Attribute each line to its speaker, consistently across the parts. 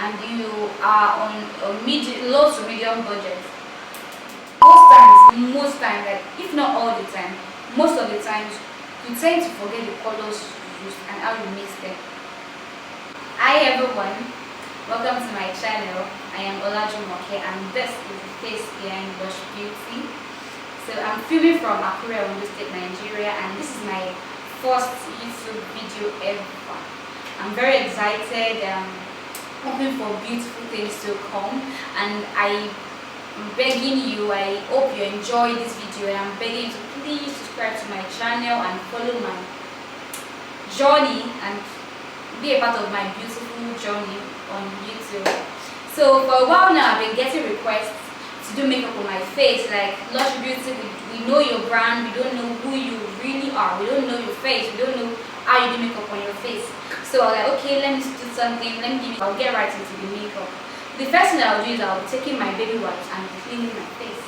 Speaker 1: and you are on a low to medium budget, most times, like if not all the time, most of the times, you tend to forget the colors you use and how you mix them. Hi everyone, welcome to my channel. I am Olajumoke and this is the face behind Lush Beauty. So I'm filming from Akure, Ondo State, Nigeria, and this is my first YouTube video ever. I'm very excited. Hoping for beautiful things to come, and I'm begging you, I hope you enjoy this video, and I'm begging you to please subscribe to my channel and follow my journey and be a part of my beautiful journey on YouTube. So for a while now, I've been getting requests to do makeup on my face, like Lush Beauty, we know your brand, we don't know who you really are, we don't know your face, we don't know how you do makeup on your face. So I was like, okay, let me do something, I'll get right into the makeup. The first thing I'll do is I'll be taking my baby wipes and cleaning my face.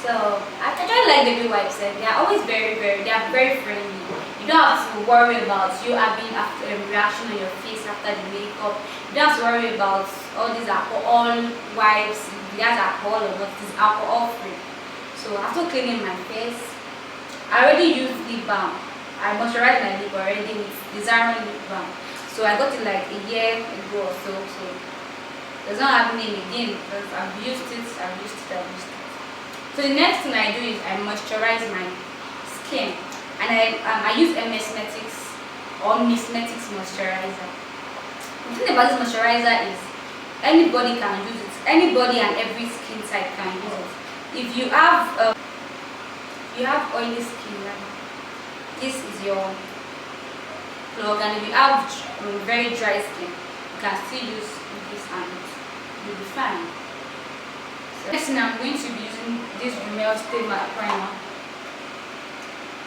Speaker 1: So I actually like baby wipes, and they are always very friendly. You don't have to worry about you having a reaction on your face after the makeup. You don't have to worry about all these alcohol wipes, there's alcohol or not, it's alcohol free. So after cleaning my face, I already used lip balm. I moisturized my lip already with the Zara lip balm. So I got it like a year ago or so. So it's not happening again because I've used it. So the next thing I do is I moisturize my skin, and I use Cosmetics or Cosmetics moisturizer. The thing about this moisturizer is anybody can use it. Anybody and every skin type can use it. If you have oily skin, this is your plug, and if you have very dry skin, you can still use this and you'll be fine. So next thing, I'm going to be using this Rimmel Stay Matte Primer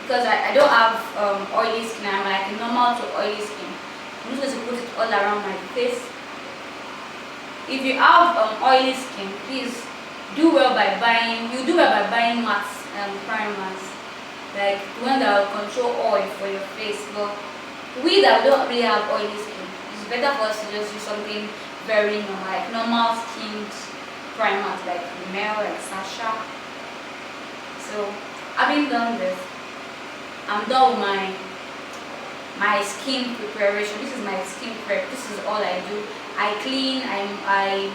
Speaker 1: because I don't have oily skin. I'm like a normal to oily skin. I'm just going to put it all around my face. If you have oily skin, please do well by buying matte primers, like the one that will control oil for your face. But we that don't really have oily skin, it's better for us to just use something very normal, like normal skinned primers like Rimmel, like Sasha. So having done this, I'm done with my skin preparation. This is my skin prep. This is all I do. I clean, I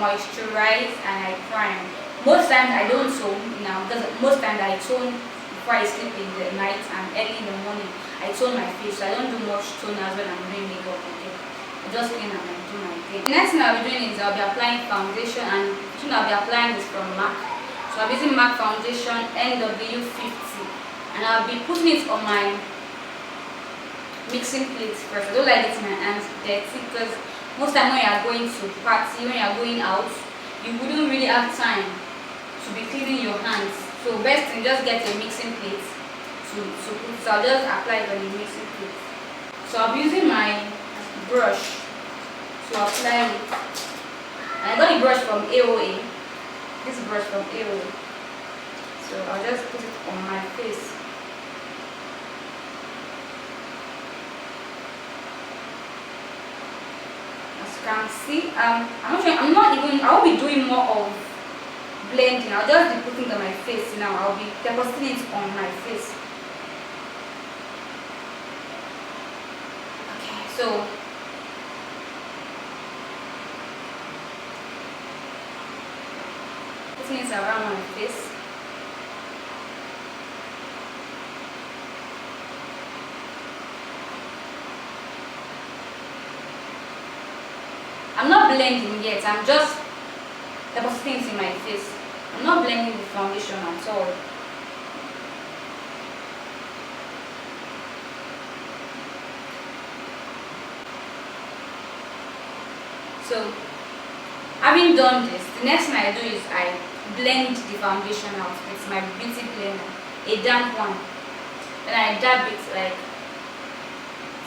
Speaker 1: moisturize, and I prime. Most times I don't tone now because most times I tone before I sleep in the night and early in the morning. I tone my face, so I don't do much toners when I'm doing makeup. Okay, I just clean and I do my thing. The next thing I'll be doing is I'll be applying foundation, and the thing I'll be applying is from MAC. So I'm using MAC foundation NW50, and I'll be putting it on my mixing plate first. I don't like getting my hands dirty because most time when you are going to party, when you are going out, you wouldn't really have time to be cleaning your hands. So best thing, just get a mixing plate to put. So I'll just apply it on the mixing plate. So I'll be using my brush to apply it. And I got the brush from AOA. This brush from AOA. So I'll just put it on my face. Can see, I won't be doing more of blending. I'll just be putting it on my face now. I'll be depositing it on my face. Okay, so putting it around my face. I'm not blending yet, I'm just depositing it in my face. I'm not blending the foundation at all. So, having done this, the next thing I do is I blend the foundation out with my beauty blender, a damp one. Then I dab it like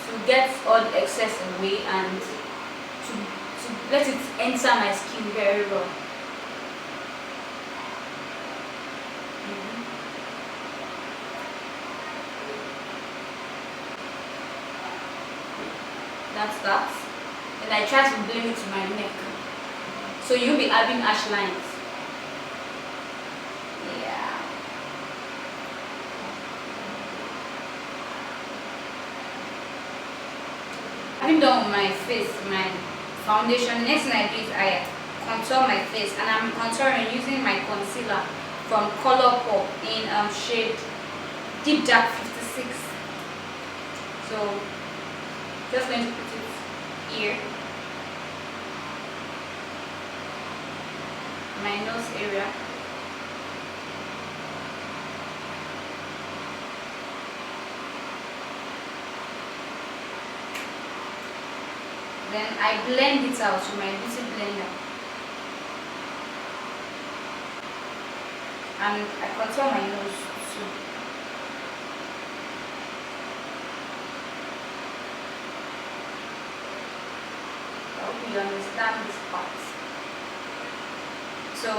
Speaker 1: to get all the excess away and to let it enter my skin very well. That's that. The Then I try to blend it to my neck. So you'll be having harsh lines. Yeah. Having done with my face, my foundation, the next thing I do is I contour my face, and I'm contouring using my concealer from Colourpop in shade Deep Dark 56. So just going to put it here, my nose area. Then I blend it out with my beauty blender, and I contour my nose too. I hope you understand this part. So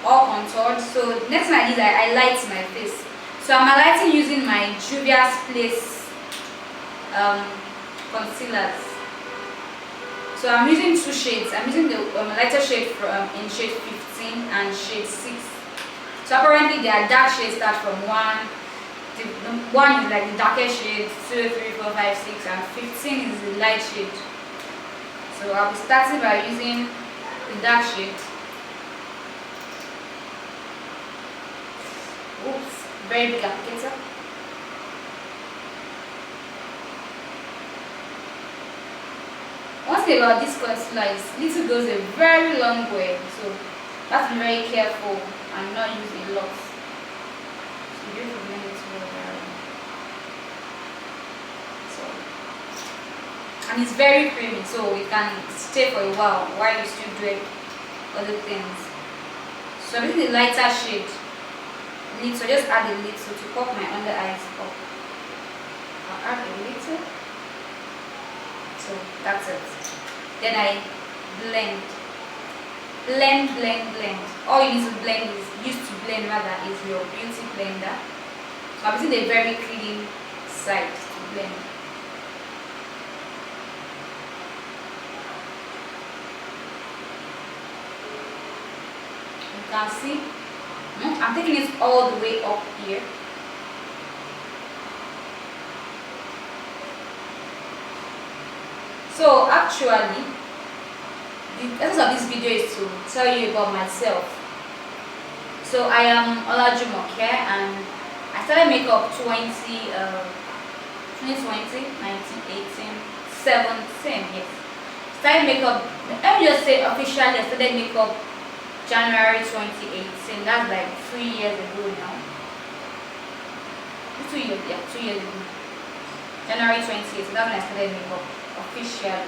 Speaker 1: all contoured. So next thing I did, I light my face. So I'm highlighting using my Juvia's Place concealers. So I'm using two shades. I'm using the lighter shade in shade 15 and shade 6. So apparently there are dark shades start from 1. The one is like the darkest shade, 2, 3, 4, 5, 6, and 15 is the light shade. So I'll be starting by using the dark shade. Oops, very big applicator. One thing about this concealer is little goes a very long way, so you have to be very careful and not use a lot. So you have to blend it well. So, and it's very creamy, so it can stay for a while you still doing other things. So I'm using the lighter shade. So just add a little to pop my under eyes up. I'll add a little. So that's it. Then I blend. All you need to blend is your beauty blender. So I'm using a very clean side to blend. You can see I'm taking it all the way up here. So actually, the essence of this video is to tell you about myself. So I am Olajumoke, and I started makeup 2020, 19, 18, 17, yes. Started makeup, let me just say officially I started makeup January 2018. That's like 3 years ago now. 2 years, yeah, 2 years ago. January 2018, that's when I started makeup officially.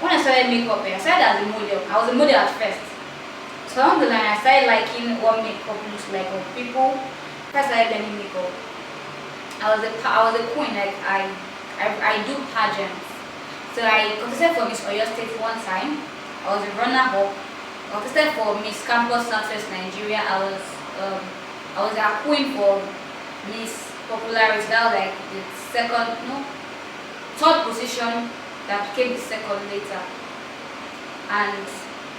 Speaker 1: When I started makeup, I started as a model. I was a model at first. So along the line, I started liking what makeup looks like on people. First, I started learning makeup. I was a queen. Like I do pageants. So I contested for Miss Oyo State one time. I was a runner-up. I contested for Miss Campus Southwest Nigeria. I was a queen for Miss Popularity. That was like the third position that became the second later. And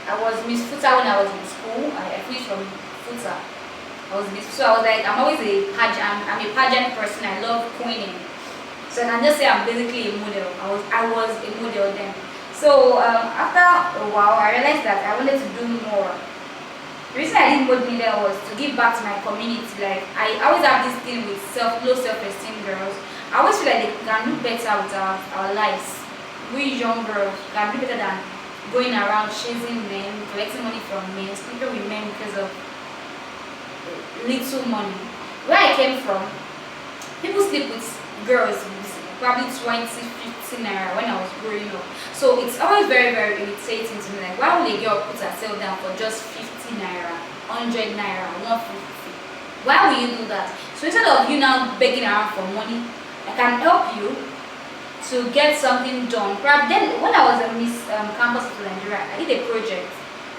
Speaker 1: I was Miss Futa when I was in school. I finished from Futa. I was Miss, so I was like, I'm always a pageant. I'm a pageant person. I love queening. So I can just say I'm basically a model. I was a model then. So after a while, I realized that I wanted to do more. The reason I did model was to give back to my community. Like I always have this thing with low self-esteem girls. I always feel like they can do better with our lives. We young girls can do better than going around chasing men, collecting money from men, sleeping with men because of little money. Where I came from, people sleep with girls probably 20, 50 naira when I was growing up. So it's always very, very irritating to me. Like, why would a girl put herself down for just 50 naira, 100 naira, 150? Why will you do that? So instead of you now begging around for money, I can help you to get something done. Perhaps then, when I was at Miss Campus of Nigeria, I did a project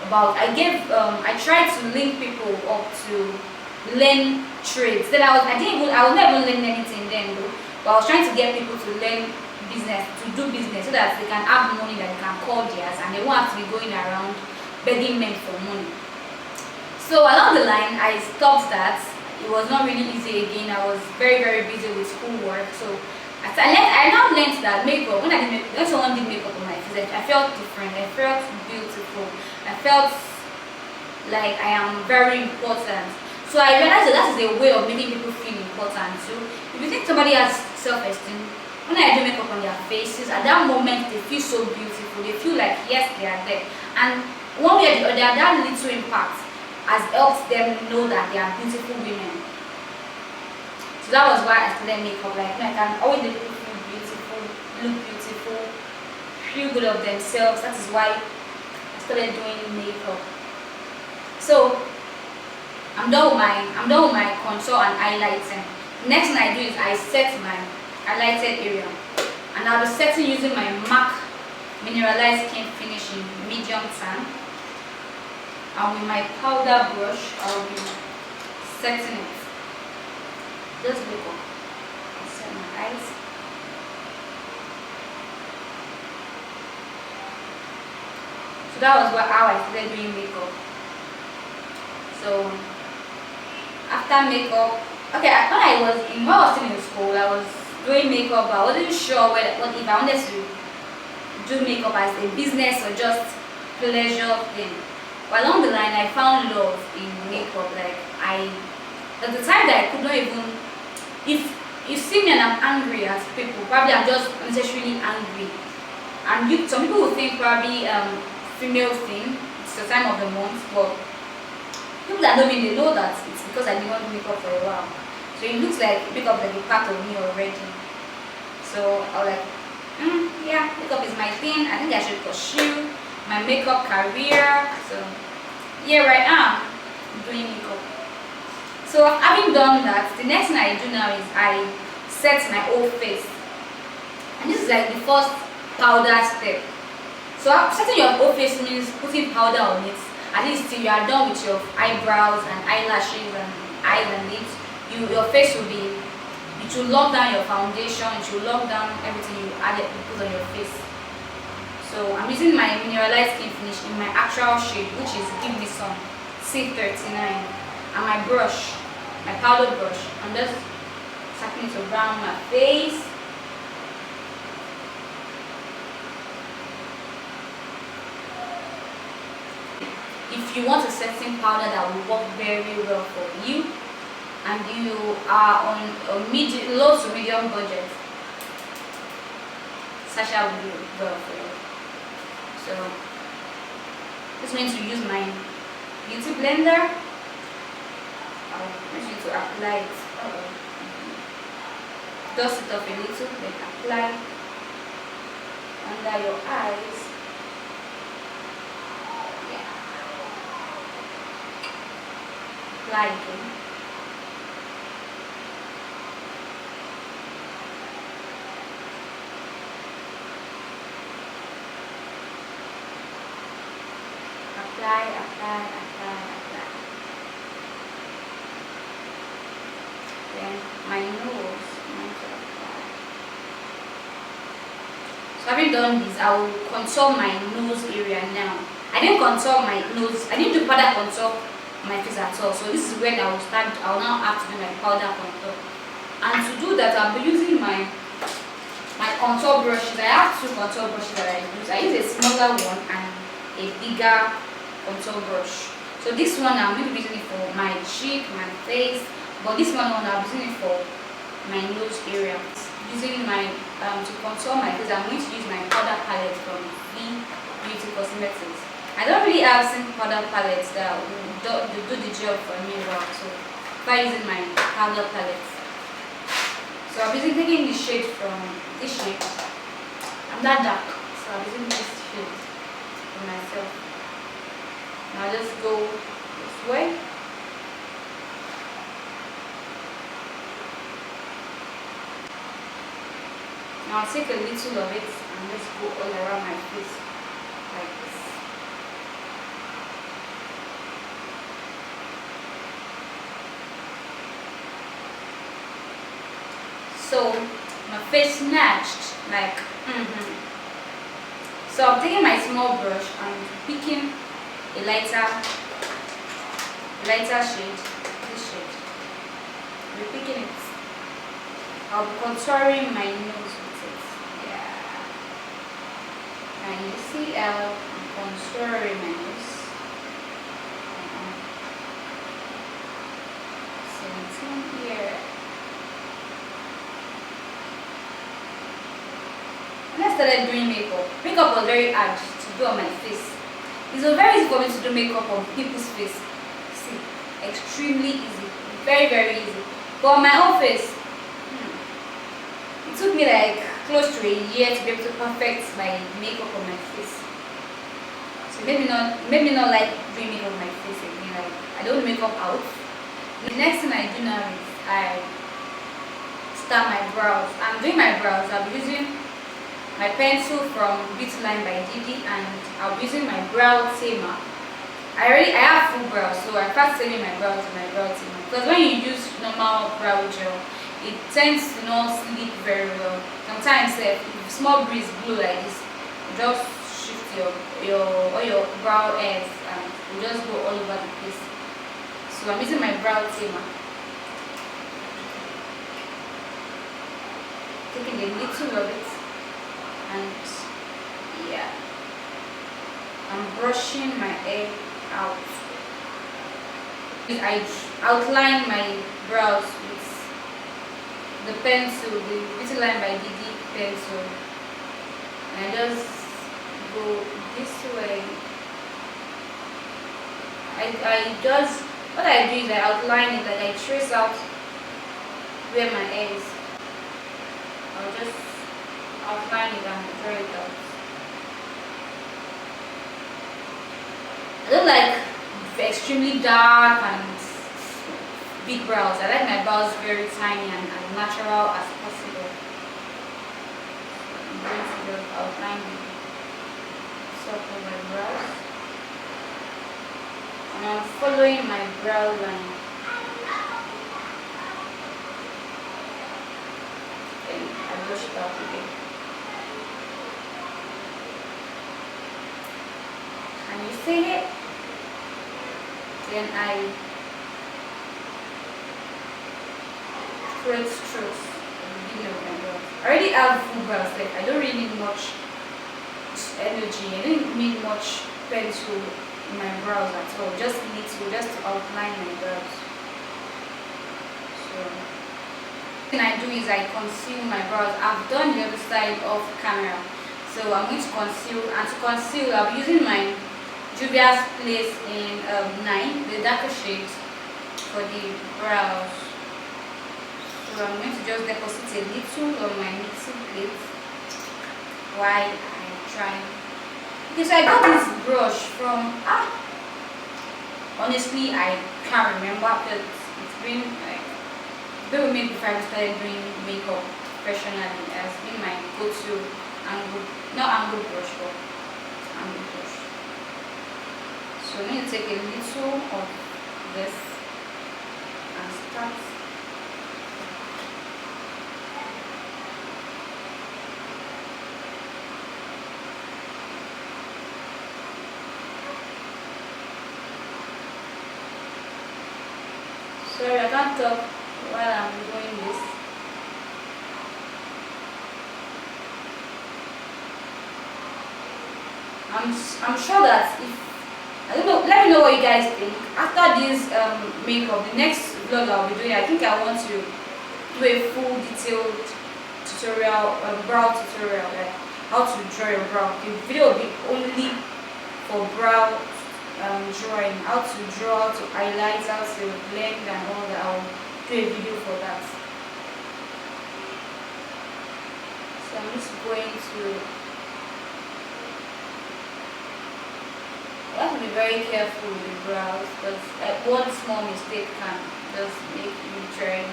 Speaker 1: about, I tried to link people up to learn trades. Then I was not even learning anything then though, but I was trying to get people to learn business to do business so that they can have money that they can call theirs and they won't have to be going around begging men for money. So along the line, I stopped that. It was not really easy again. I was very busy with schoolwork. So I now learned that makeup, when someone did makeup on my face, I felt different. I felt beautiful. I felt like I am very important. So I realized that is a way of making people feel important too. If you think somebody has self-esteem, when I do makeup on their faces, at that moment they feel so beautiful. They feel like yes, they are there. And one way or the other, that little impact has helped them know that they are beautiful women. So that was why I started makeup. Like, I can always make people feel beautiful, look beautiful, feel good of themselves. That is why I started doing makeup. So I'm done with my contour and highlighting. Next thing I do is I set my highlighted area, and I'll be setting using my MAC mineralized skin finish in medium tan. And with my powder brush, I'll be setting it. Just look up and set my eyes. So that was how I started doing makeup. So after makeup, okay, when I was still in school, I was doing makeup, but I wasn't sure if I wanted to do makeup as a business or just pleasure thing. But along the line, I found love in makeup. Like, at the time that I could not even, if you see me and I'm angry at people, probably I'm just unnecessarily angry. And some people will think probably female thing, it's the time of the month, but people that know me, they know that it's because I did not do makeup for a while. So it looks like makeup like a part of me already. So I was like, yeah, makeup is my thing. I think I should pursue my makeup career. So here I am doing makeup. So having done that, the next thing I do now is I set my whole face. And this is like the first powder step. So setting your whole face means putting powder on it. At least till you are done with your eyebrows and eyelashes and eyes and lips, your face will be, it will lock down your foundation, it will lock down everything you put on your face. So I'm using my mineralized skin finish in my actual shade, which is Give Me Some C39, and my brush, my powder brush. I'm just starting to brown my face. If you want a setting powder that will work very well for you, and you are on a low to medium budget, Sasha will do well for you. So just going to use my beauty blender. I want you to apply it. Dust it up a little, then apply under your eyes. Yeah. Apply again. Apply. Then my nose. So having done this, I will contour my nose area now. I didn't contour my nose. I didn't do powder contour on my face at all. So this is when I will now have to do my powder contour. And to do that, I'll be using my contour brushes. I have two contour brushes that I use. I use a smaller one and a bigger contour brush. So this one I'm going to be using it for my cheek, my face, but this one I'm using it for my nose area. Using my to contour my face, I'm going to use my powder palette from Beauty Cosmetics. I don't really have simple powder palettes that will do the job for me well. So by using my powder palette, so I'm taking the shade from this shade. I'm that dark, so I'm using this shade for myself. Now just go this way. Now I'll take a little of it and just go all around my face like this. So my face snatched. like So I'm taking my small brush and picking a lighter shade, this shade. We're picking it. I'll be contouring my nose with it. Yeah. And you see I'm contouring my nose. 17 here. When I started doing makeup was very hard to do on my face. It was very easy for me to do makeup on people's face. See, extremely easy, very very easy. But on my own face, it took me like close to a year to be able to perfect my makeup on my face. So maybe not like doing makeup on my face again. Like I don't makeup out. The next thing I do now is I start my brows. I'm doing my brows. I'll be using my pencil from Beauty Line by Didi, and I'll be using my brow tamer. I have full brows, so I start saving my brows with my brow tamer. Because when you use normal brow gel, it tends to not sleep very well. Sometimes if small breeze blow like this, just shift your brow ends and it just go all over the place. So I'm using my brow tamer. Taking a little of it. And yeah, I'm brushing my hair out. I outline my brows with the pencil, the Beauty Line by Didi pencil. And I just go this way. What I do is I outline it, and I trace out where my hair is. I'll just outline it and draw it out. I don't like extremely dark and big brows. I like my brows very tiny and as natural as possible. I'm going to just outline the top of my brows. And I'm following my brow line. And I brush it out again. And you see it? Then I create strokes at the beginning of my brows. I already have full brows, like I don't really need much energy. I don't need much pencil in my brows at all. Just to outline my brows. So the thing I do is I conceal my brows. I've done the other side of camera. So I'm going to conceal, and to conceal I'll be using my Juvia's Place in 9, the darker shade for the brows. So I'm going to just deposit a little on my mixing plate while I try. Okay, so I got this brush from honestly I can't remember, because it's been like though maybe before I started doing makeup professionally. It has been my go-to angle, not angle brush, but angle brush. So I'm going to take a little of this and start. Sorry, I can't talk while I'm doing this. I'm sure that I don't know, let me know what you guys think. After this makeup, the next vlog I'll be doing, I think I want to do a full detailed tutorial, brow tutorial, like how to draw your brow. The video will be only for brow drawing, how to draw, how to highlight, how to blend and all that. I'll do a video for that. So I'm just going to. You have to be very careful with the brows, because one small mistake can just make you dry.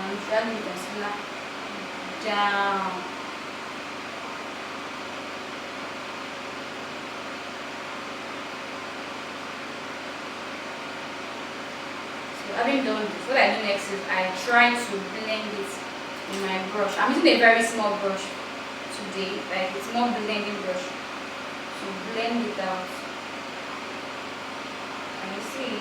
Speaker 1: I'm dragging the concealer down. So So having done this, what I do next is I try to blend it in my brush. I'm using a very small brush today, like it's more blending brush. So blend it out. And you see,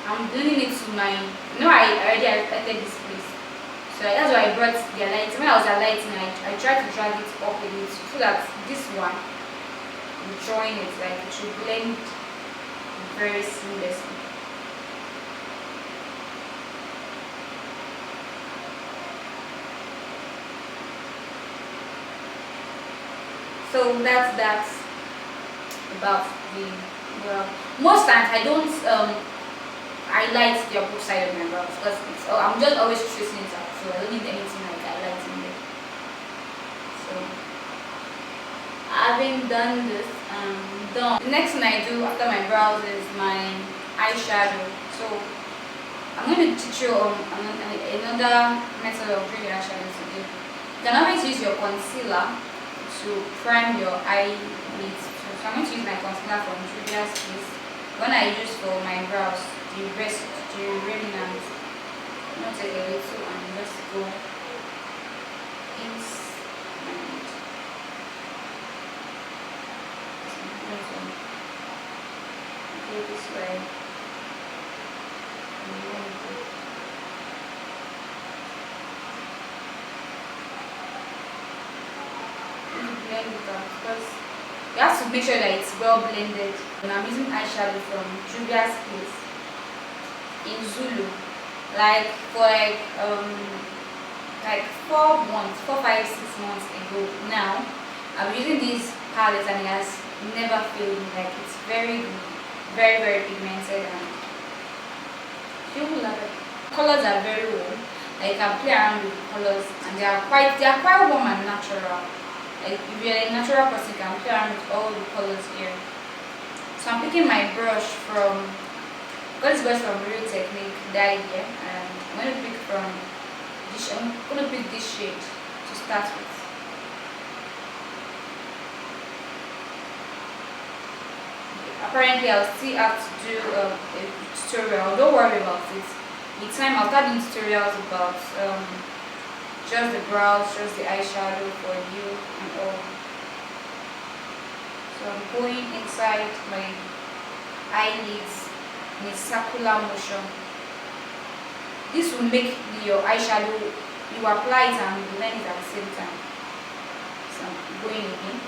Speaker 1: I'm blending it to my, I already highlighted this place. So that's why I brought the highlighting. When I was highlighting, I tried to drag it up a little so that this one, I'm drawing it, like it should blend very seamlessly. So that's about the brow. Most times I don't highlight the opposite side of my brows because I'm just always tracing it out, so I don't need anything like highlighting there. So having done this, done. The next thing I do after my brows is my eyeshadow. So I'm going to teach you another method of doing your eyeshadow today. You can always use your concealer to prime your eyelids. So I'm going to use my concealer from Juvia's Place. When I use for my brows, the remnant, I'm going to take a little and just go inside. Go this way. Blend it out because you have to make sure that it's well blended. And I'm using eyeshadow from Juvia's Place in Zulu, like for like 4 months, 4, 5, 6 months ago. Now I'm using this palette and it has never failed me. Like it's very good, very very pigmented and people love it. Colors are very warm. Like you can play around with the colors and they are quite warm and natural. Like if you're a natural person, you can play around with all the colors here. So I'm picking my brush from, got this brush from Real Technique, that here, and I'm going to pick from this. I'm going to pick this shade to start with. Apparently, I'll still have to do a tutorial. Don't worry about it. With time, I'll start doing tutorials about just the brows, just the eyeshadow for you and all. So I'm going inside my eyelids in a circular motion. This will make your eyeshadow, you apply it and blend it at the same time. So I'm going again.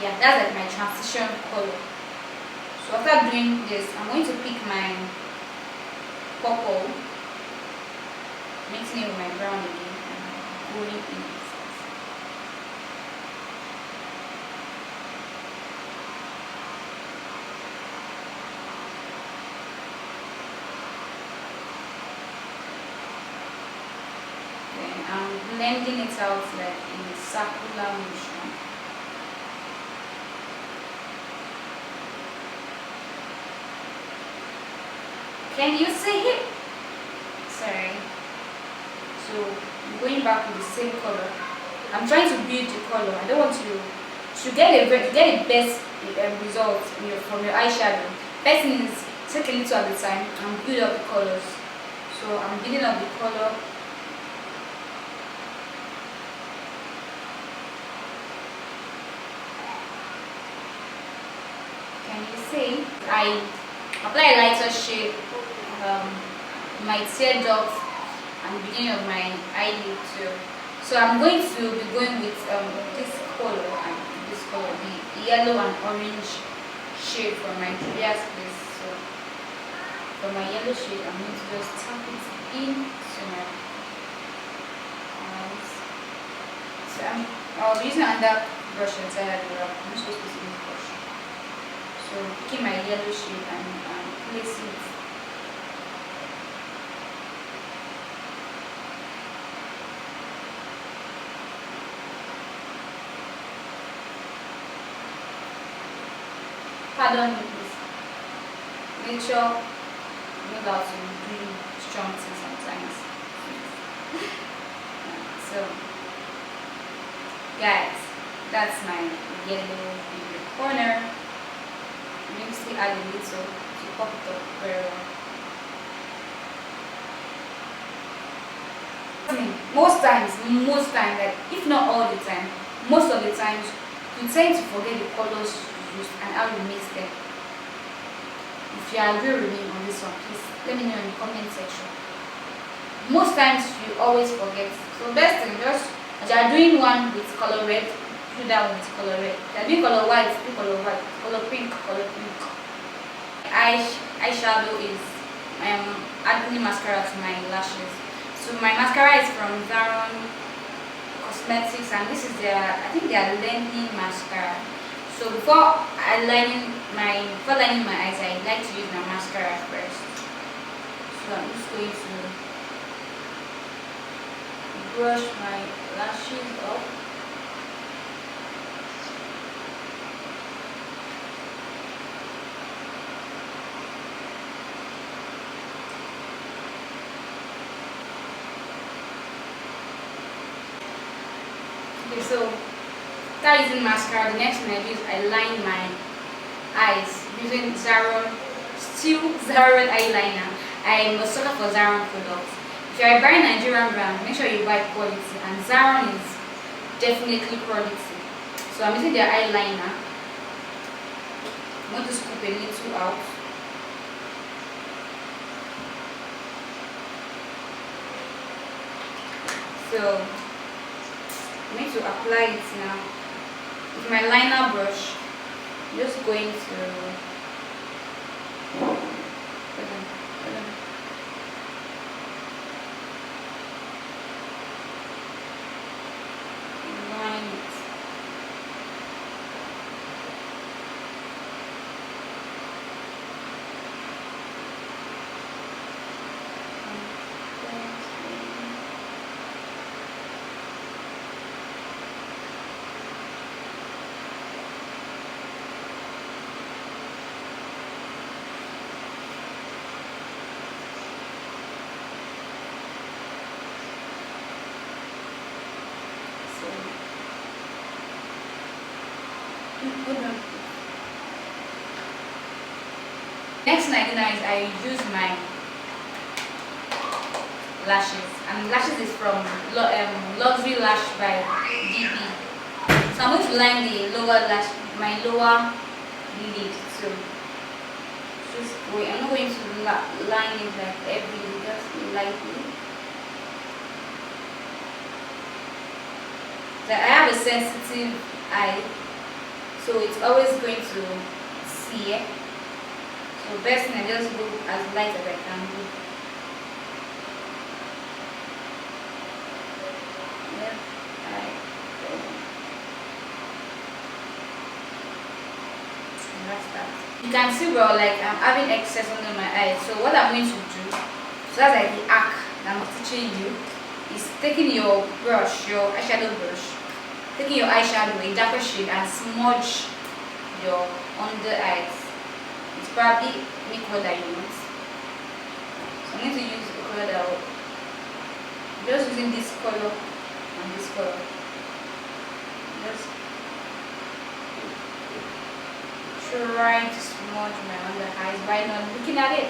Speaker 1: Yeah, that's like my transition color. So after doing this, I'm going to pick my purple, mixing it with my brown again, and going in. Then I'm blending it out like in a circular motion. Can you see it? Sorry. So I'm going back with the same color. I'm trying to build the color. I don't want to get the best result from your eyeshadow. First thing is take a little at a time and build up the colors. So I'm building up the color. Can you see? I apply a lighter shade. My tear duct and the beginning of my eyelid too. So I'm going to be going with this color and this color, the yellow and orange shade from my Juvia's Place. So for my yellow shade, I'm going to just tap it into my eyes. So I'll be using another brush inside the wrap. I'm supposed to use this brush. So picking my yellow shade and place it. Pardon me, please. Make sure you know how to do strong things sometimes. So Guys, that's my yellow in the corner. You can see add a little to pop it up very well. Most times, like if not all the time, most of the times you tend to forget the colors you used and how you mix them. If you agree with me on this one, please let me know in the comment section. Most times you always forget. So best thing, just as you are doing one with color red, do that one with color red. If you are doing color white, do color white. Color pink, color pink. Eyeshadow is adding mascara to my lashes. So my mascara is from Zaron Cosmetics, and this is their, I think they are lengthening mascara. So before lining my eyes, I like to use my mascara first. So I'm just going to brush my lashes up. Okay, so after using mascara, the next thing I do is I line my eyes using Zaron eyeliner. I'm a sucker for Zaron products. If you are buying Nigerian brand, make sure you buy quality, and Zaron is definitely quality. So I'm using their eyeliner. I'm going to scoop a little out. So I'm going to apply it now with my liner brush. I'm just going to line it. Next thing I do now is I use my lashes, and lashes is from Luxury Lash by DB. So I'm going to line the lower lash, my lower lid. So just wait. I'm not going to line it like heavily, just lightly. So I have a sensitive eye, so it's always going to sear. So best thing I just go as light as I can do. Yep, and that's that. You can see well, like I'm having excess under my eyes. So what I'm going to do, so that's like the arc that I'm teaching you, is taking your brush, your eyeshadow brush, taking your eyeshadow, a darker shade, and smudge your under eyes. It's probably any color that you want. So I'm going to use the color that I'm just using this color and this color. Just try to smudge my under eyes by not looking at it.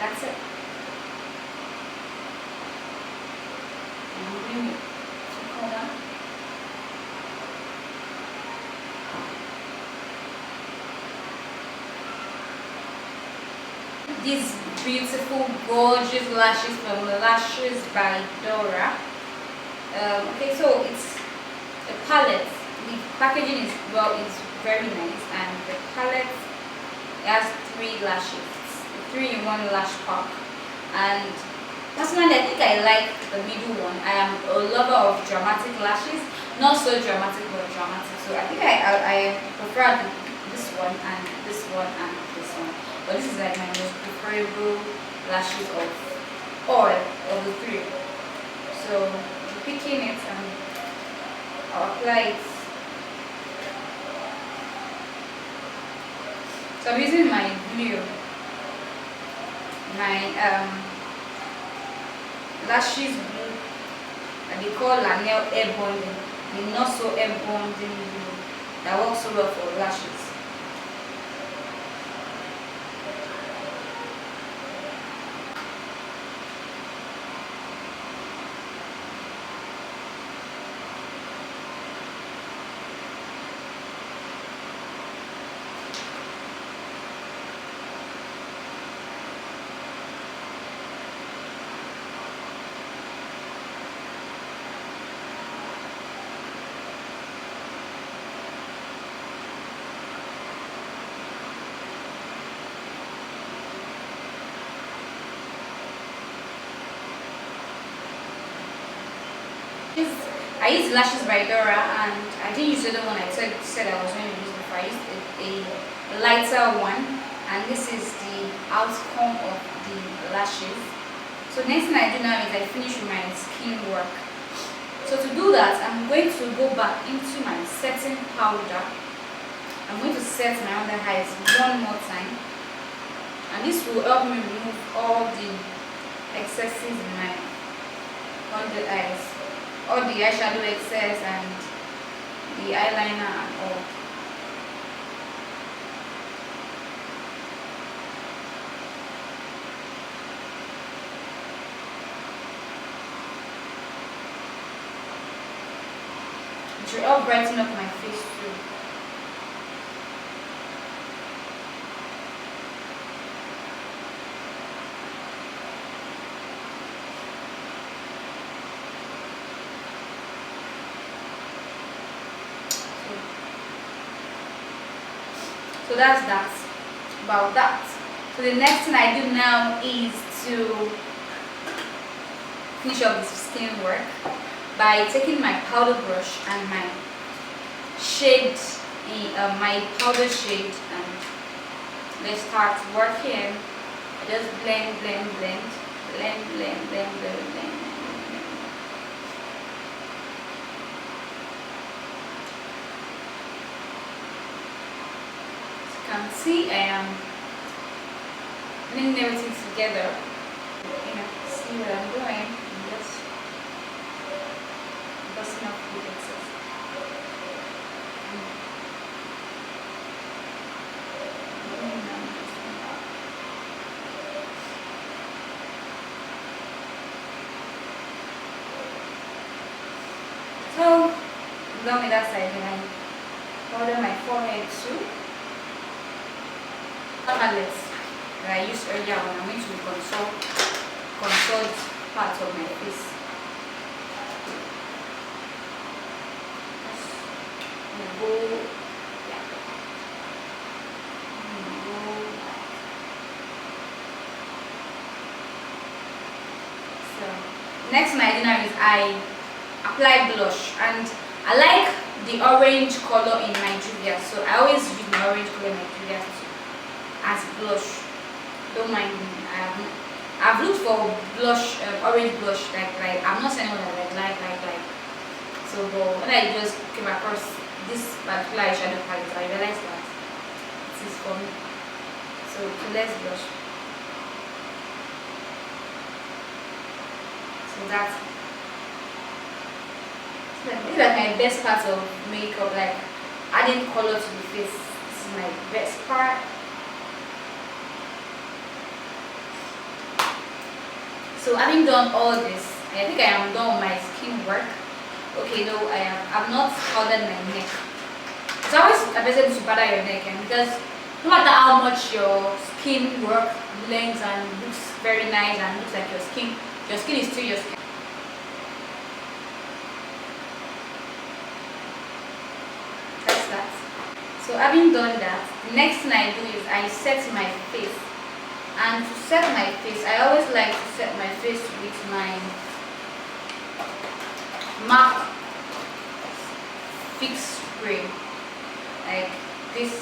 Speaker 1: That's it. These beautiful, gorgeous lashes from Lashes by Dora. Okay, so it's a palette. The packaging is very nice, and the palette has 3 lashes, 3-in-1 lash pack. And personally, I think I like the middle one. I am a lover of dramatic lashes, not so dramatic but dramatic. So I think I prefer this one and this one and this one. But this is like my most preferable lashes of all of the 3. So I'm picking it and I'll apply it. So I'm using my glue. my lashes glue that they call Lanel air bonding, the not so air bonding glue that works so well for lashes. I used Lashes by Dora, and I didn't use the one I said I was going to use before. I used a lighter one, and this is the outcome of the lashes. So next thing I do now is I finish with my skin work. So to do that, I'm going to go back into my setting powder. I'm going to set my under eyes one more time, and this will help me remove all the excesses in my under eyes, all the eyeshadow excess and the eyeliner and all. It will help brighten up my face too. So that's that, about that. So the next thing I do now is to finish up this skin work by taking my powder brush and my shade, my powder shade, and let's start working. I just blend, blend, blend, blend, blend, blend, blend, blend. Can see I am blending everything together. See what I'm doing. I'm just busting up the excess. So I'm done with that side, and I powder my forehead too. Palette that I used earlier when I went to consult part of my face. Go, yeah. Go. So next thing I do now is I apply blush, and I like the orange color in my Julia, so I always use my orange color in my Julia as blush. Don't mind me. I've looked for blush, orange blush, like I'm not saying what like. So but when I just came across this particular eyeshadow palette, I realized that it is for me. So let's blush. So that's this is like my best part of makeup, like adding color to the face. This is my best part. So having done all this, I think I am done with my skin work. Okay, no, I've not powdered my neck. It's always advisable to powder your neck, and because no matter how much your skin work blends and looks very nice and looks like your skin is still your skin. That's that. So having done that, the next thing I do is I set my face. And to set my face, I always like to set my face with my MAC Fix Spray, like this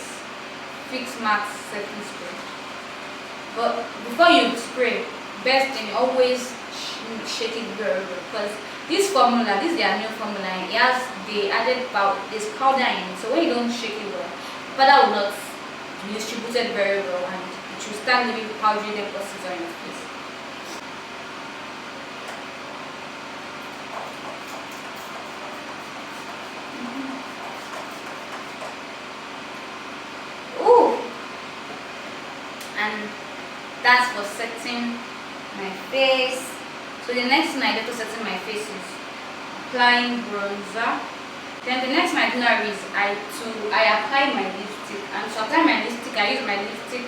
Speaker 1: Fix MAC setting spray. But before you spray, best thing, always shake it very well, because this formula, this is their new formula, it has the added powder, this powder in it. So when you don't shake it well, the powder will not be distributed very well, and it should start leaving powdery deposits on your face. Ooh! And that's for setting my face. So the next thing I do to setting my face is applying bronzer. Then the next thing I do now is I apply my lipstick. And to apply my lipstick, I use my lipstick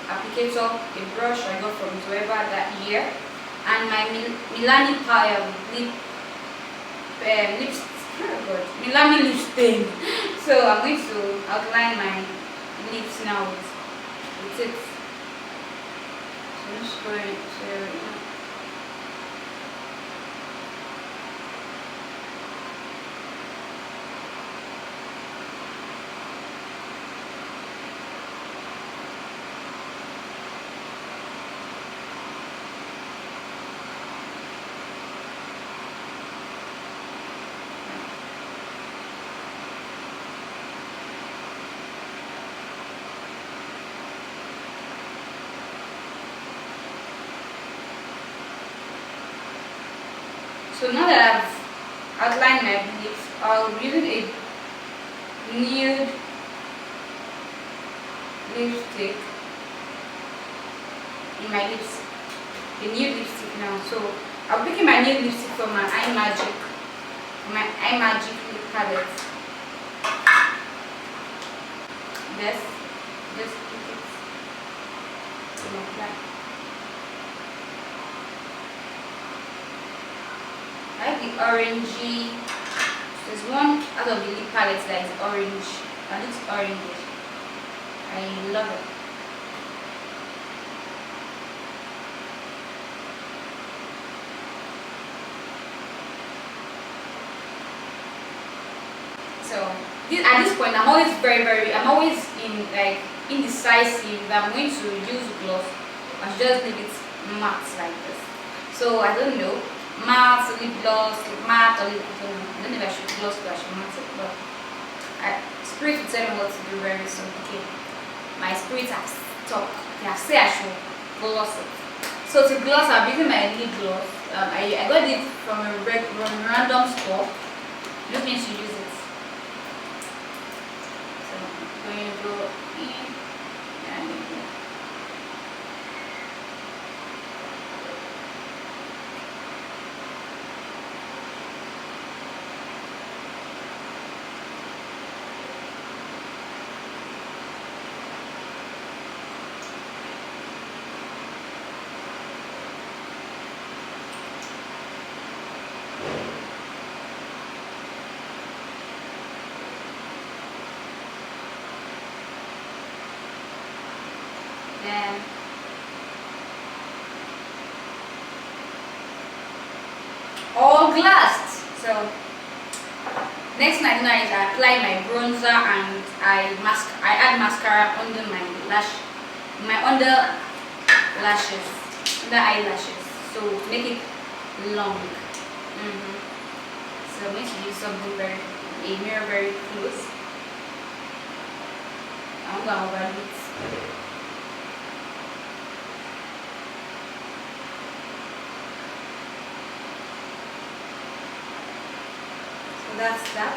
Speaker 1: applicator, a brush I got from whoever that year, and my Milani Milani lip stain. So I'm going to outline my lips now with it. So I'm just going to So now that I've outlined my lips, I'll be using a nude lipstick in my lips. A nude lipstick now. So I'll be picking my nude lipstick from my iMagic lip palette. Just pick it and apply. I like the orangey. There's one out of the lip palette that is orange. And it's orange. I love it. So at this point, I'm always indecisive if I'm going to use gloss. I should just leave it matte like this. So I don't know. Matte, lip gloss, matte, or lip, I don't know if I should gloss or I should matte it, but spirit will tell me what to do very soon. Okay, my spirit has talked. They have said I should gloss it. So to gloss, I'm using my lip gloss. I got it from a random store. You just need to use it. So I'm going to go in and in. Then all glassed. So next thing I do now is I apply my bronzer and I add mascara under my eyelashes, so to make it long. So I'm going to use something a mirror very close. I'm going to overdo it. That's that.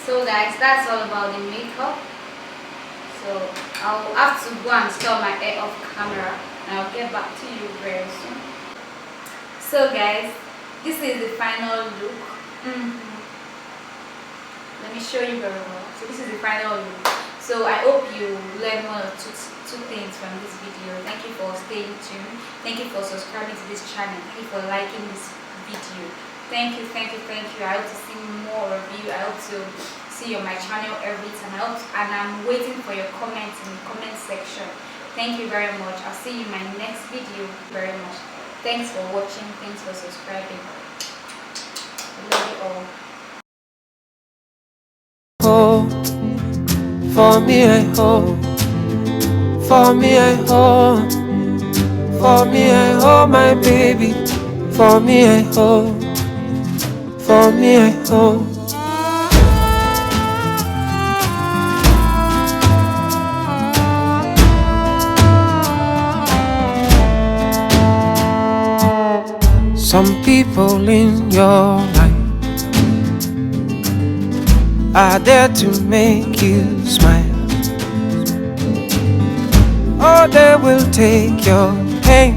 Speaker 1: So guys, that's all about the makeup. So I'll have to go and stop my hair off camera and I'll get back to you very soon. So guys, this is the final look. Let me show you very well. So this is the final look. So I hope you learned one or two things from this video. Thank you for staying tuned. Thank you for subscribing to this channel. Thank you for liking this video. Thank you. I hope to see more of you. I hope to see you on my channel every time. And I'm waiting for your comments in the comment section. Thank you very much. I'll see you in my next video very much. Thanks for watching. Thanks for subscribing. I love you all. For me I hope,
Speaker 2: For me I hold, for me I hold my baby. For me I hold, for me I hold. Some people in your life are there to make you smile, or they will take your pain